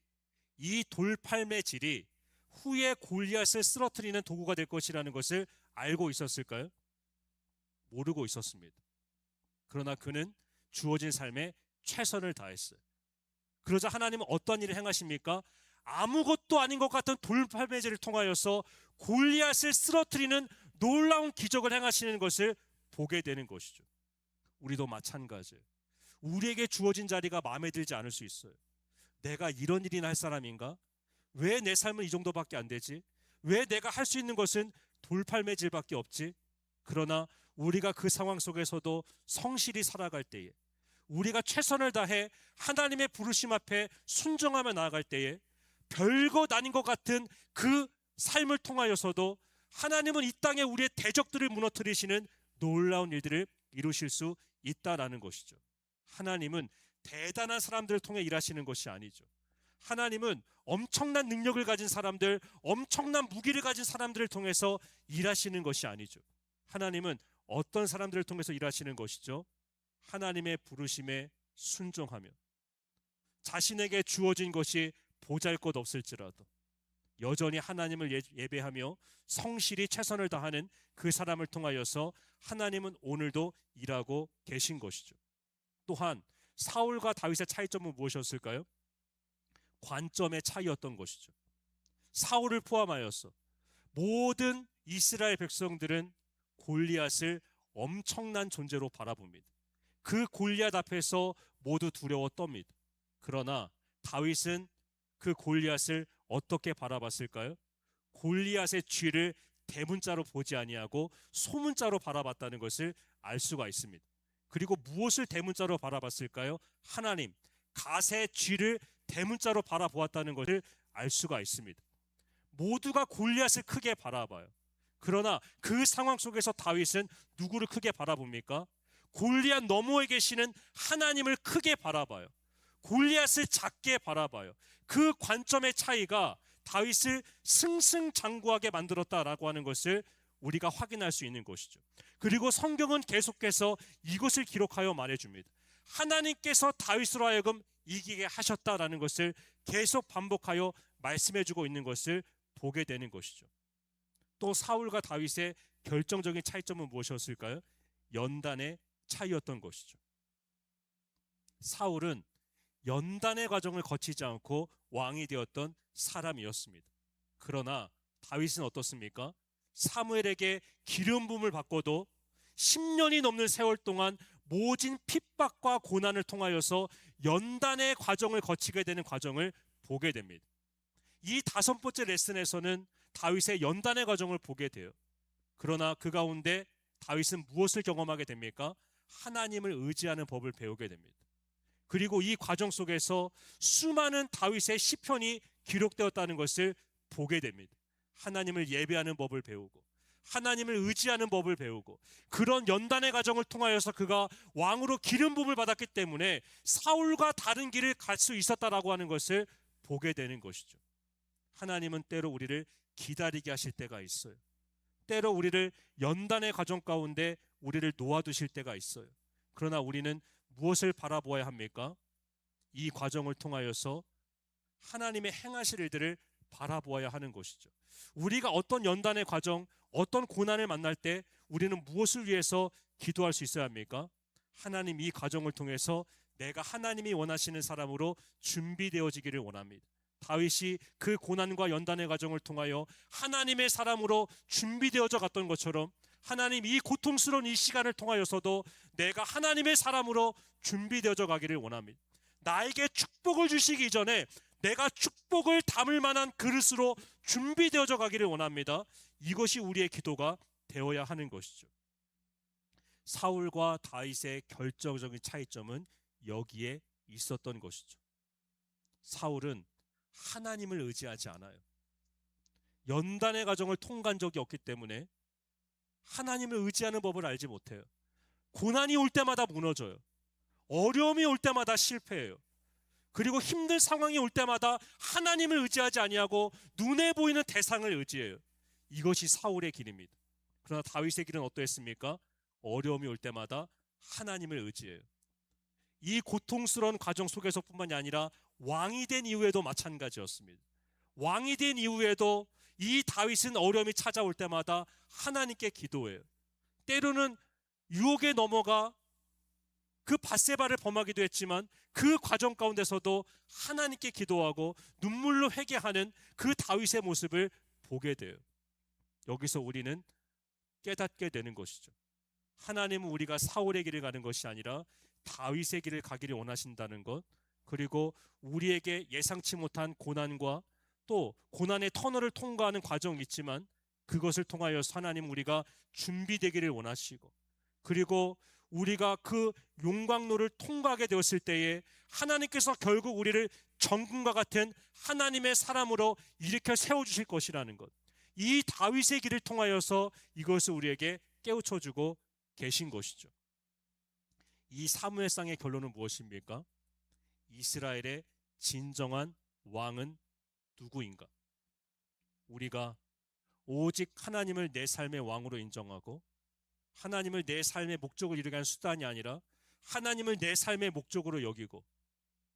이 돌팔매질이 후에 골리앗을 쓰러뜨리는 도구가 될 것이라는 것을 알고 있었을까요? 모르고 있었습니다. 그러나 그는 주어진 삶에 최선을 다했어요. 그러자 하나님은 어떤 일을 행하십니까? 아무것도 아닌 것 같은 돌팔매질을 통하여서 골리앗을 쓰러뜨리는 놀라운 기적을 행하시는 것을 보게 되는 것이죠. 우리도 마찬가지예요. 우리에게 주어진 자리가 마음에 들지 않을 수 있어요. 내가 이런 일이나 할 사람인가? 왜 내 삶은 이 정도밖에 안 되지? 왜 내가 할 수 있는 것은 돌팔매질밖에 없지? 그러나 우리가 그 상황 속에서도 성실히 살아갈 때에, 우리가 최선을 다해 하나님의 부르심 앞에 순종하며 나아갈 때에 별것 아닌 것 같은 그 삶을 통하여서도 하나님은 이 땅에 우리의 대적들을 무너뜨리시는 놀라운 일들을 이루실 수 있다라는 것이죠. 하나님은 대단한 사람들을 통해 일하시는 것이 아니죠. 하나님은 엄청난 능력을 가진 사람들, 엄청난 무기를 가진 사람들을 통해서 일하시는 것이 아니죠. 하나님은 어떤 사람들을 통해서 일하시는 것이죠? 하나님의 부르심에 순종하며 자신에게 주어진 것이 보잘것없을지라도 여전히 하나님을 예배하며 성실히 최선을 다하는 그 사람을 통하여서 하나님은 오늘도 일하고 계신 것이죠. 또한 사울과 다윗의 차이점은 무엇이었을까요? 관점의 차이였던 것이죠. 사울을 포함하여서 모든 이스라엘 백성들은 골리앗을 엄청난 존재로 바라봅니다. 그 골리앗 앞에서 모두 두려워 떱니다. 그러나 다윗은 그 골리앗을 어떻게 바라봤을까요? 골리앗의 쥐를 대문자로 보지 아니하고 소문자로 바라봤다는 것을 알 수가 있습니다. 그리고 무엇을 대문자로 바라봤을까요? 하나님, 갓의 쥐를 대문자로 바라보았다는 것을 알 수가 있습니다. 모두가 골리앗을 크게 바라봐요. 그러나 그 상황 속에서 다윗은 누구를 크게 바라봅니까? 골리앗 너머에 계시는 하나님을 크게 바라봐요. 골리앗을 작게 바라봐요. 그 관점의 차이가 다윗을 승승장구하게 만들었다라고 하는 것을 우리가 확인할 수 있는 것이죠. 그리고 성경은 계속해서 이것을 기록하여 말해줍니다. 하나님께서 다윗으로 하여금 이기게 하셨다라는 것을 계속 반복하여 말씀해주고 있는 것을 보게 되는 것이죠. 또 사울과 다윗의 결정적인 차이점은 무엇이었을까요? 연단의 차이였던 것이죠. 사울은 연단의 과정을 거치지 않고 왕이 되었던 사람이었습니다. 그러나 다윗은 어떻습니까? 사무엘에게 기름 부음을 받고도 10년이 넘는 세월 동안 모진 핍박과 고난을 통하여서 연단의 과정을 거치게 되는 과정을 보게 됩니다. 이 다섯 번째 레슨에서는 다윗의 연단의 과정을 보게 돼요. 그러나 그 가운데 다윗은 무엇을 경험하게 됩니까? 하나님을 의지하는 법을 배우게 됩니다. 그리고 이 과정 속에서 수많은 다윗의 시편이 기록되었다는 것을 보게 됩니다. 하나님을 예배하는 법을 배우고 하나님을 의지하는 법을 배우고 그런 연단의 과정을 통하여서 그가 왕으로 기름 부음을 받았기 때문에 사울과 다른 길을 갈 수 있었다라고 하는 것을 보게 되는 것이죠. 하나님은 때로 우리를 기다리게 하실 때가 있어요. 때로 우리를 연단의 과정 가운데 우리를 놓아두실 때가 있어요. 그러나 우리는 무엇을 바라보아야 합니까? 이 과정을 통하여서 하나님의 행하실 일들을 바라보아야 하는 것이죠. 우리가 어떤 연단의 과정, 어떤 고난을 만날 때 우리는 무엇을 위해서 기도할 수 있어야 합니까? 하나님 이 과정을 통해서 내가 하나님이 원하시는 사람으로 준비되어지기를 원합니다. 다윗이 그 고난과 연단의 과정을 통하여 하나님의 사람으로 준비되어져 갔던 것처럼 하나님 이 고통스러운 이 시간을 통하여서도 내가 하나님의 사람으로 준비되어져 가기를 원합니다. 나에게 축복을 주시기 전에 내가 축복을 담을 만한 그릇으로 준비되어져 가기를 원합니다. 이것이 우리의 기도가 되어야 하는 것이죠. 사울과 다윗의 결정적인 차이점은 여기에 있었던 것이죠. 사울은 하나님을 의지하지 않아요. 연단의 과정을 통과한 적이 없기 때문에 하나님을 의지하는 법을 알지 못해요. 고난이 올 때마다 무너져요. 어려움이 올 때마다 실패해요. 그리고 힘든 상황이 올 때마다 하나님을 의지하지 아니하고 눈에 보이는 대상을 의지해요. 이것이 사울의 길입니다. 그러나 다윗의 길은 어떠했습니까? 어려움이 올 때마다 하나님을 의지해요. 이 고통스러운 과정 속에서뿐만이 아니라 왕이 된 이후에도 마찬가지였습니다. 왕이 된 이후에도 이 다윗은 어려움이 찾아올 때마다 하나님께 기도해요. 때로는 유혹에 넘어가 그 밧세바를 범하기도 했지만 그 과정 가운데서도 하나님께 기도하고 눈물로 회개하는 그 다윗의 모습을 보게 돼요. 여기서 우리는 깨닫게 되는 것이죠. 하나님은 우리가 사울의 길을 가는 것이 아니라 다윗의 길을 가기를 원하신다는 것, 그리고 우리에게 예상치 못한 고난과 또 고난의 터널을 통과하는 과정이 있지만 그것을 통하여 하나님 우리가 준비되기를 원하시고, 그리고 우리가 그 용광로를 통과하게 되었을 때에 하나님께서 결국 우리를 정금과 같은 하나님의 사람으로 일으켜 세워주실 것이라는 것, 이 다윗의 길을 통하여서 이것을 우리에게 깨우쳐주고 계신 것이죠. 이 사무엘상의 결론은 무엇입니까? 이스라엘의 진정한 왕은 누구인가? 우리가 오직 하나님을 내 삶의 왕으로 인정하고 하나님을 내 삶의 목적을 이루게 하는 수단이 아니라 하나님을 내 삶의 목적으로 여기고,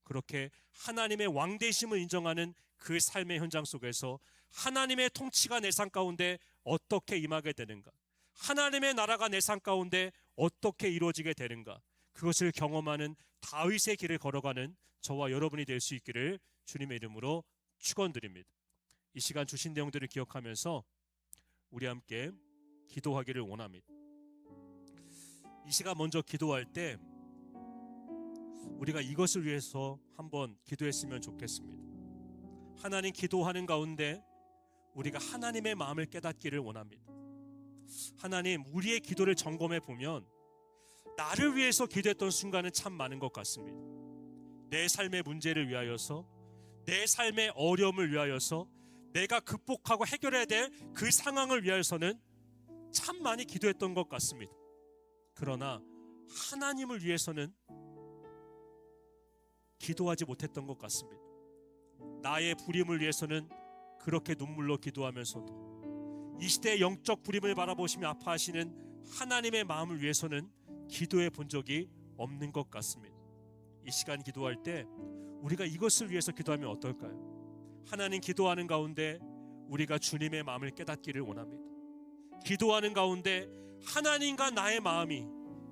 그렇게 하나님의 왕되심을 인정하는 그 삶의 현장 속에서 하나님의 통치가 내 삶 가운데 어떻게 임하게 되는가, 하나님의 나라가 내 삶 가운데 어떻게 이루어지게 되는가, 그것을 경험하는 다윗의 길을 걸어가는 저와 여러분이 될 수 있기를 주님의 이름으로 축원드립니다. 이 시간 주신 내용들을 기억하면서 우리 함께 기도하기를 원합니다. 이 시간 먼저 기도할 때 우리가 이것을 위해서 한번 기도했으면 좋겠습니다. 하나님, 기도하는 가운데 우리가 하나님의 마음을 깨닫기를 원합니다. 하나님, 우리의 기도를 점검해 보면 나를 위해서 기도했던 순간은 참 많은 것 같습니다. 내 삶의 문제를 위하여서, 내 삶의 어려움을 위하여서, 내가 극복하고 해결해야 될 그 상황을 위하여서는 참 많이 기도했던 것 같습니다. 그러나 하나님을 위해서는 기도하지 못했던 것 같습니다. 나의 부림을 위해서는 그렇게 눈물로 기도하면서도 이 시대의 영적 부림을 바라보시며 아파하시는 하나님의 마음을 위해서는 기도해 본 적이 없는 것 같습니다. 이 시간 기도할 때 우리가 이것을 위해서 기도하면 어떨까요? 하나님, 기도하는 가운데 우리가 주님의 마음을 깨닫기를 원합니다. 기도하는 가운데 하나님과 나의 마음이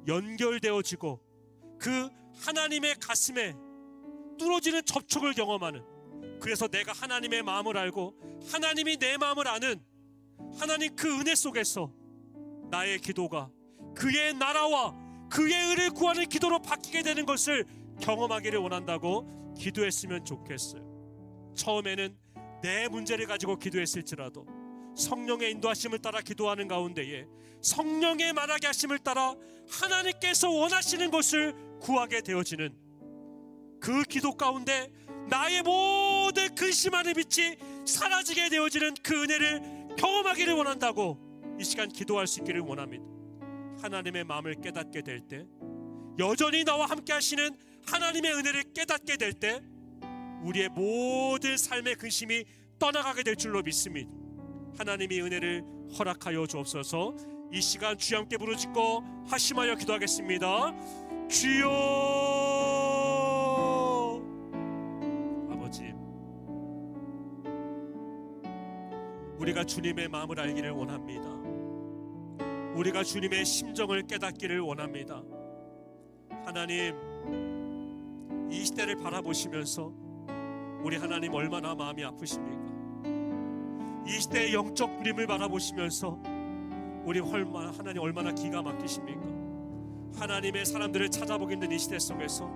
연결되어지고 그 하나님의 가슴에 뚫어지는 접촉을 경험하는, 그래서 내가 하나님의 마음을 알고 하나님이 내 마음을 아는 하나님 그 은혜 속에서 나의 기도가 그의 나라와 그의 의를 구하는 기도로 바뀌게 되는 것을 경험하기를 원한다고 기도했으면 좋겠어요. 처음에는 내 문제를 가지고 기도했을지라도 성령의 인도하심을 따라 기도하는 가운데에 성령의 말하게 하심을 따라 하나님께서 원하시는 것을 구하게 되어지는 그 기도 가운데 나의 모든 근심하는 빛이 사라지게 되어지는 그 은혜를 경험하기를 원한다고 이 시간 기도할 수 있기를 원합니다. 하나님의 마음을 깨닫게 될 때, 여전히 나와 함께 하시는 하나님의 은혜를 깨닫게 될 때 우리의 모든 삶의 근심이 떠나가게 될 줄로 믿습니다. 하나님이 은혜를 허락하여 주옵소서. 이 시간 주여 함께 부르짖고 하심하여 기도하겠습니다. 주여. 아버지, 우리가 주님의 마음을 알기를 원합니다. 우리가 주님의 심정을 깨닫기를 원합니다. 하나님, 이 시대를 바라보시면서 우리 하나님 얼마나 마음이 아프십니까? 이 시대의 영적 부림을 바라보시면서 우리 하나님 얼마나 기가 막히십니까? 하나님의 사람들을 찾아보기 힘든 이 시대 속에서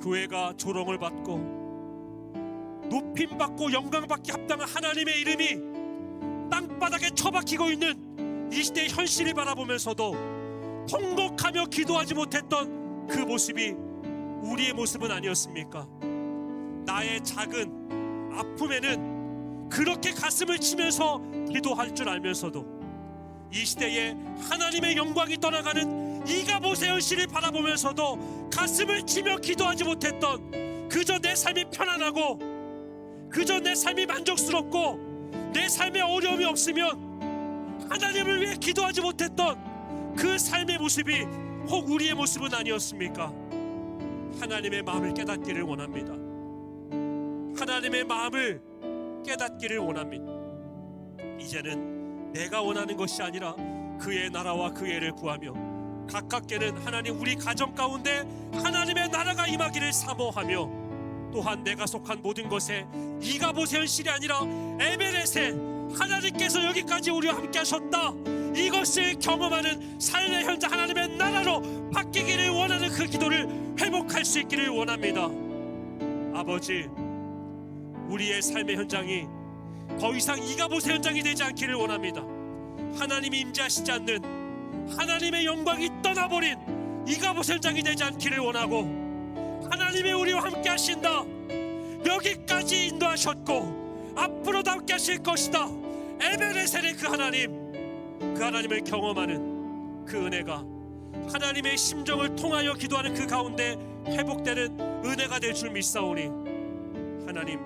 교회가 조롱을 받고 높임받고 영광받기 합당한 하나님의 이름이 땅바닥에 처박히고 있는 이 시대의 현실을 바라보면서도 통곡하며 기도하지 못했던 그 모습이 우리의 모습은 아니었습니까? 나의 작은 아픔에는 그렇게 가슴을 치면서 기도할 줄 알면서도 이 시대에 하나님의 영광이 떠나가는 이가봇의 현실을 바라보면서도 가슴을 치며 기도하지 못했던, 그저 내 삶이 편안하고 그저 내 삶이 만족스럽고 내 삶에 어려움이 없으면 하나님을 위해 기도하지 못했던 그 삶의 모습이 혹 우리의 모습은 아니었습니까? 하나님의 마음을 깨닫기를 원합니다. 하나님의 마음을 깨닫기를 원합니다. 이제는 내가 원하는 것이 아니라 그의 나라와 그의 의를 구하며 가깝게는 하나님 우리 가정 가운데 하나님의 나라가 임하기를 사모하며, 또한 내가 속한 모든 것에 이가봇의 현실이 아니라 에베렛에 하나님께서 여기까지 우리와 함께 하셨다, 이것을 경험하는 삶의 현장 하나님의 나라로 바뀌기를 원하는 그 기도를 회복할 수 있기를 원합니다. 아버지, 우리의 삶의 현장이 더 이상 이가봇의 현장이 되지 않기를 원합니다. 하나님이 임재하시지 않는, 하나님의 영광이 떠나버린 이가봇의 현장이 되지 않기를 원하고, 하나님이 우리와 함께 하신다, 여기까지 인도하셨고 앞으로도 함께 하실 것이다, 에베레셀의 그 하나님을 경험하는 그 은혜가 하나님의 심정을 통하여 기도하는 그 가운데 회복되는 은혜가 될 줄 믿사오니, 하나님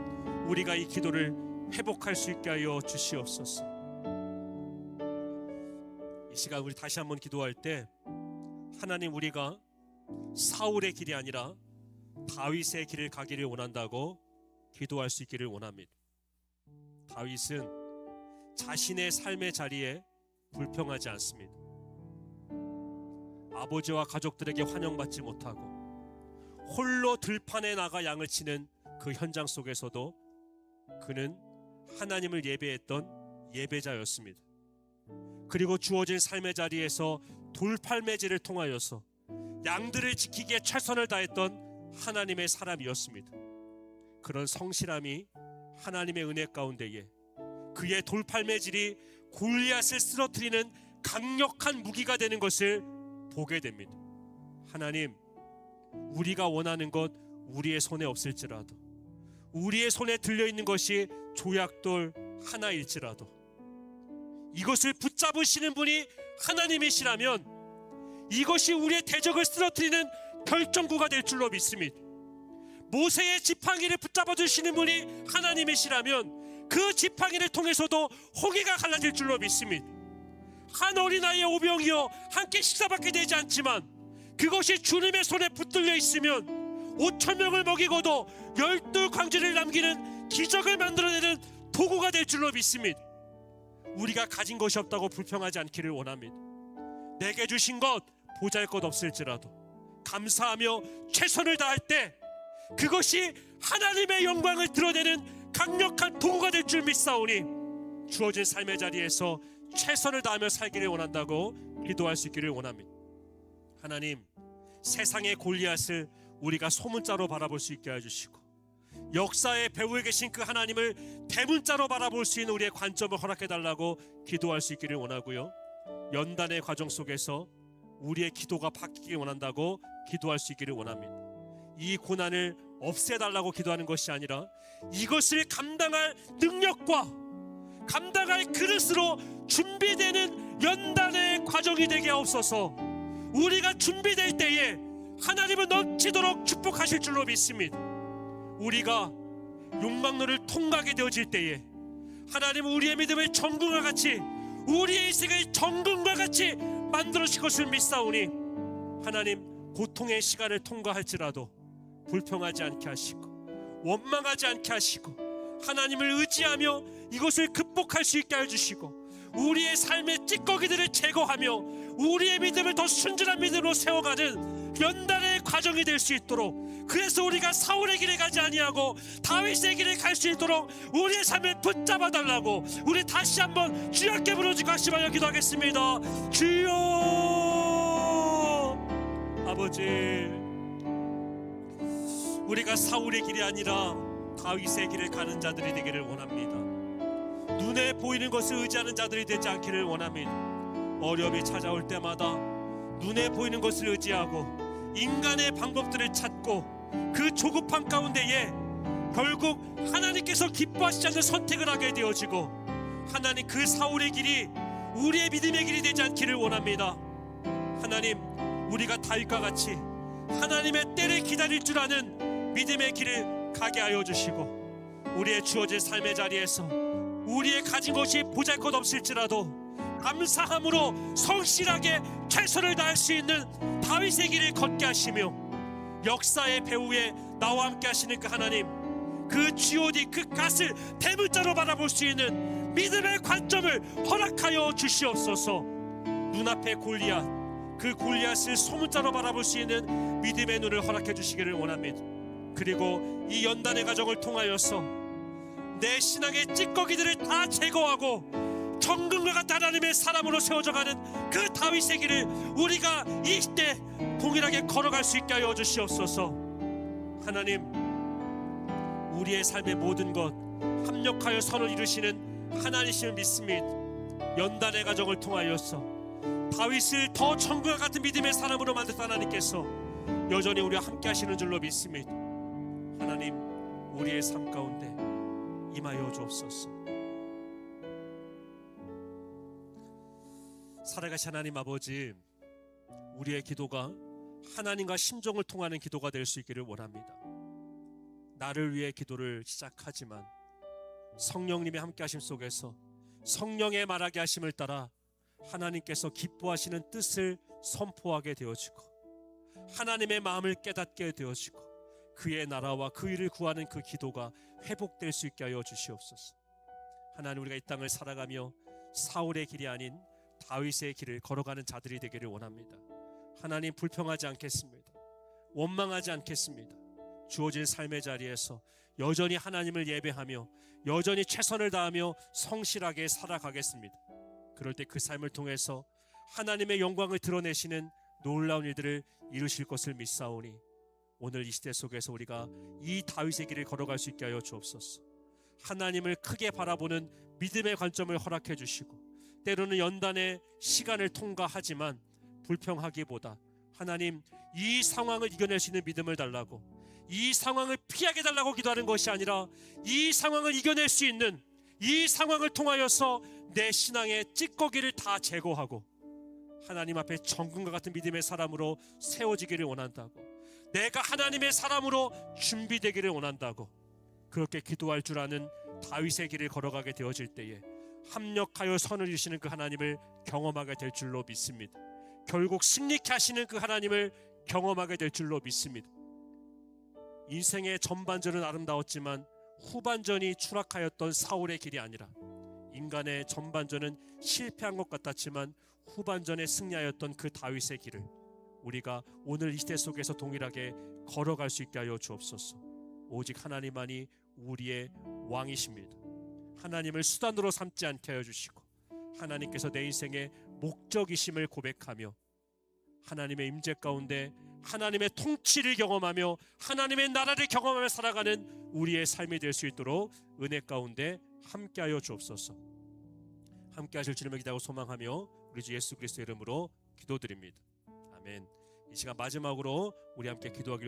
우리가 이 기도를 회복할 수 있게 하여 주시옵소서. 이 시간 우리 다시 한번 기도할 때 하나님, 우리가 사울의 길이 아니라 다윗의 길을 가기를 원한다고 기도할 수 있기를 원합니다. 다윗은 자신의 삶의 자리에 불평하지 않습니다. 아버지와 가족들에게 환영받지 못하고 홀로 들판에 나가 양을 치는 그 현장 속에서도 그는 하나님을 예배했던 예배자였습니다. 그리고 주어진 삶의 자리에서 돌팔매질을 통하여서 양들을 지키기에 최선을 다했던 하나님의 사람이었습니다. 그런 성실함이 하나님의 은혜 가운데에 그의 돌팔매질이 골리앗을 쓰러뜨리는 강력한 무기가 되는 것을 보게 됩니다. 하나님, 우리가 원하는 것 우리의 손에 없을지라도, 우리의 손에 들려있는 것이 조약돌 하나일지라도 이것을 붙잡으시는 분이 하나님이시라면 이것이 우리의 대적을 쓰러뜨리는 결정구가 될 줄로 믿습니다. 모세의 지팡이를 붙잡아 주시는 분이 하나님이시라면 그 지팡이를 통해서도 홍해가 갈라질 줄로 믿습니다. 한 어린아이의 오병이어 함께 식사밖에 되지 않지만 그것이 주님의 손에 붙들려 있으면 5,000명을 먹이고도 12광주를 남기는 기적을 만들어내는 도구가 될 줄로 믿습니다. 우리가 가진 것이 없다고 불평하지 않기를 원합니다. 내게 주신 것 보잘것 없을지라도 감사하며 최선을 다할 때 그것이 하나님의 영광을 드러내는 강력한 도구가 될 줄 믿사오니 주어진 삶의 자리에서 최선을 다하며 살기를 원한다고 기도할 수 있기를 원합니다. 하나님, 세상의 골리앗을 우리가 소문자로 바라볼 수 있게 해주시고 역사의 배후에 계신 그 하나님을 대문자로 바라볼 수 있는 우리의 관점을 허락해달라고 기도할 수 있기를 원하고요, 연단의 과정 속에서 우리의 기도가 바뀌길 원한다고 기도할 수 있기를 원합니다. 이 고난을 없애달라고 기도하는 것이 아니라 이것을 감당할 능력과 감당할 그릇으로 준비되는 연단의 과정이 되게 하옵소서. 우리가 준비될 때에 하나님은 넘치도록 축복하실 줄로 믿습니다. 우리가 용광로를 통과하게 되어질 때에 하나님 우리의 믿음을 정금과 같이, 우리의 인생을 정금과 같이 만들어주실 것을 믿사오니 하나님 고통의 시간을 통과할지라도 불평하지 않게 하시고 원망하지 않게 하시고 하나님을 의지하며 이것을 극복할 수 있게 해주시고 우리의 삶의 찌꺼기들을 제거하며 우리의 믿음을 더 순전한 믿음으로 세워가는 연단의 과정이 될 수 있도록, 그래서 우리가 사울의 길을 가지 아니하고 다윗의 길을 갈 수 있도록 우리의 삶을 붙잡아 달라고 우리 다시 한번 주여께 부르짖고 합심하여 기도하겠습니다. 주여. 아버지, 우리가 사울의 길이 아니라 다윗의 길을 가는 자들이 되기를 원합니다. 눈에 보이는 것을 의지하는 자들이 되지 않기를 원합니다. 어려움이 찾아올 때마다 눈에 보이는 것을 의지하고 인간의 방법들을 찾고 그 조급함 가운데에 결국 하나님께서 기뻐하시지 않는 선택을 하게 되어지고, 하나님 그 사울의 길이 우리의 믿음의 길이 되지 않기를 원합니다. 하나님, 우리가 다윗과 같이 하나님의 때를 기다릴 줄 아는 믿음의 길을 가게 하여 주시고, 우리의 주어진 삶의 자리에서 우리의 가진 것이 보잘것없을지라도 감사함으로 성실하게 최선을 다할 수 있는 다윗의 길을 걷게 하시며, 역사의 배후에 나와 함께 하시는 그 하나님, 그 G.O.D 그 갓을 대문자로 바라볼 수 있는 믿음의 관점을 허락하여 주시옵소서. 눈앞에 골리앗, 그 골리앗을 소문자로 바라볼 수 있는 믿음의 눈을 허락해 주시기를 원합니다. 그리고 이 연단의 과정을 통하여서 내 신앙의 찌꺼기들을 다 제거하고 정금과 같은 하나님의 사람으로 세워져가는 그 다윗의 길을 우리가 이 시대 동일하게 걸어갈 수 있게 하여 주시옵소서. 하나님, 우리의 삶의 모든 것 합력하여 선을 이루시는 하나님이심을 믿습니다. 연단의 과정을 통하여서 다윗을 더 정금과 같은 믿음의 사람으로 만든 하나님께서 여전히 우리와 함께 하시는 줄로 믿습니다. 하나님, 우리의 삶 가운데 임하여 주옵소서. 살아가신 하나님 아버지, 우리의 기도가 하나님과 심정을 통하는 기도가 될 수 있기를 원합니다. 나를 위해 기도를 시작하지만 성령님의 함께 하심 속에서 성령의 말하게 하심을 따라 하나님께서 기뻐하시는 뜻을 선포하게 되어지고 하나님의 마음을 깨닫게 되어지고 그의 나라와 그 일을 구하는 그 기도가 회복될 수 있게 하여 주시옵소서. 하나님, 우리가 이 땅을 살아가며 사울의 길이 아닌 다윗의 길을 걸어가는 자들이 되기를 원합니다. 하나님, 불평하지 않겠습니다. 원망하지 않겠습니다. 주어진 삶의 자리에서 여전히 하나님을 예배하며 여전히 최선을 다하며 성실하게 살아가겠습니다. 그럴 때 그 삶을 통해서 하나님의 영광을 드러내시는 놀라운 일들을 이루실 것을 믿사오니 오늘 이 시대 속에서 우리가 이 다윗의 길을 걸어갈 수 있게 하여 주옵소서. 하나님을 크게 바라보는 믿음의 관점을 허락해 주시고, 때로는 연단의 시간을 통과하지만 불평하기보다 하나님, 이 상황을 이겨낼 수 있는 믿음을 달라고, 이 상황을 피하게 달라고 기도하는 것이 아니라 이 상황을 이겨낼 수 있는, 이 상황을 통하여서 내 신앙의 찌꺼기를 다 제거하고 하나님 앞에 정금과 같은 믿음의 사람으로 세워지기를 원한다고, 내가 하나님의 사람으로 준비되기를 원한다고, 그렇게 기도할 줄 아는 다윗의 길을 걸어가게 되어질 때에 합력하여 선을 이루시는 그 하나님을 경험하게 될 줄로 믿습니다. 결국 승리케 하시는 그 하나님을 경험하게 될 줄로 믿습니다. 인생의 전반전은 아름다웠지만 후반전이 추락하였던 사울의 길이 아니라, 인간의 전반전은 실패한 것 같았지만 후반전에 승리하였던 그 다윗의 길을 우리가 오늘 이 시대 속에서 동일하게 걸어갈 수 있게 하여 주옵소서. 오직 하나님만이 우리의 왕이십니다. 하나님을 수단으로 삼지 않게 하여 주시고 하나님께서 내 인생의 목적이심을 고백하며 하나님의 임재 가운데 하나님의 통치를 경험하며 하나님의 나라를 경험하며 살아가는 우리의 삶이 될 수 있도록 은혜 가운데 함께하여 주옵소서. 함께하실 주님을 기대하고 소망하며 우리 주 예수 그리스도의 이름으로 기도드립니다. 아멘. 이 시간 마지막으로 우리 함께 기도하기를